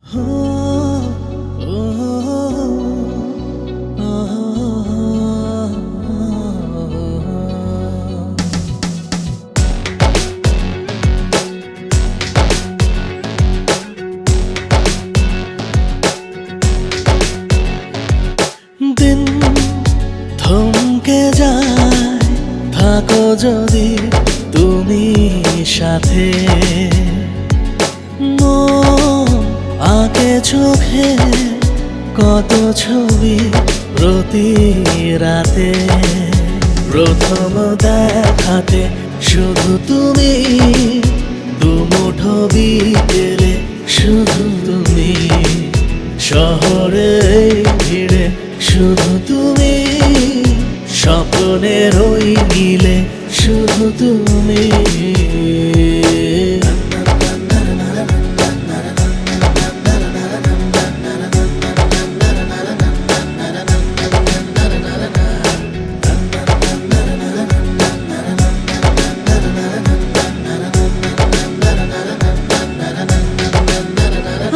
দিন থমকে যায়, থাকো যদি তুমি সাথে। মন আঁকে চোখে কত ছবি প্রতি রাতে। প্রথম দেখাতে শুধু তুমি, দুমুঠো বিকেলে শুধু তুমি। শহরে ভিড়ে শুধু তুমি, স্বপ্নের ওই মিলে শুধু তুমি।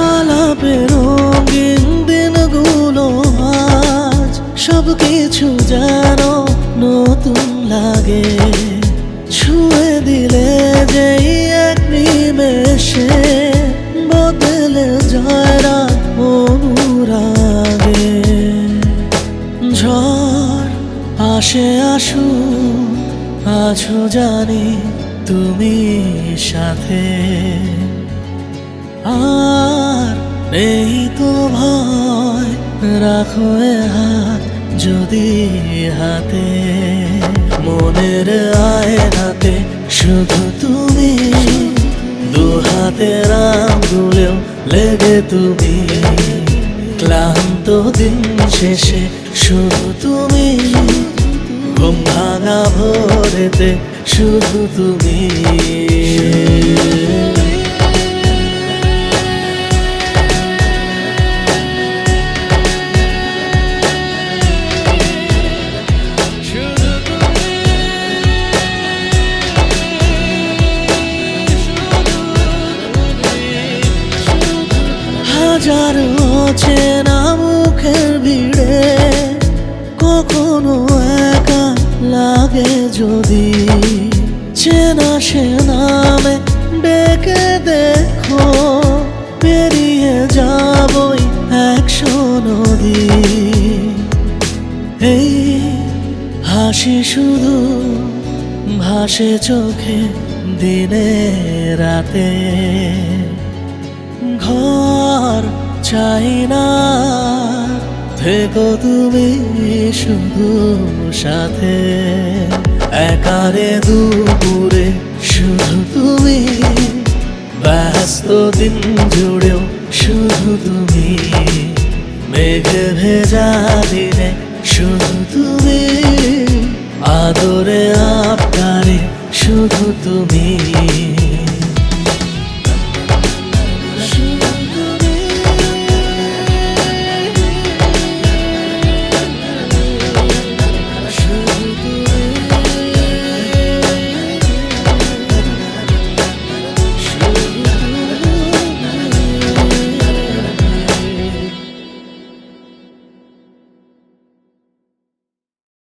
আলাপের রঙিন দিনগুলো আজ সবকিছু যেন নতুন লাগে। ছুঁয়ে দিলে যেই এক নিমেষে বদলে যায় রাত অনুরাগে। ঝড় আসে আসুক, আছো জানি তুমি সাথে। আর নেই তো ভয়, রাখো এ হাত যদি হাতে। মনের আয়নাতে শুধু তুমি, দু হাতের আঙুলেও লেগে তুমি। ক্লান্ত দিন শেষে শুধু তুমি, ঘুম ভাঙা ভোরেতে শুধু তুমি। হাজারো চেনা মুখের ভিড়ে কখনো একা লাগে যদি। চেনা সে নামে ডেকে দেখো, পেরিয়ে যাবই 100 নদী। এই হাসি শুধু ভাসে চোখে দিনে রাতে। ঘর চাই না, থেকো তুমি শুধু সাথে। একারে দুপুরে শুধু তুমি, ব্যস্ত দিন জুড়েও শুধু তুমি। মেঘে ভেজা দিনে শুধু তুমি, আদরে আবদারে শুধু তুমি।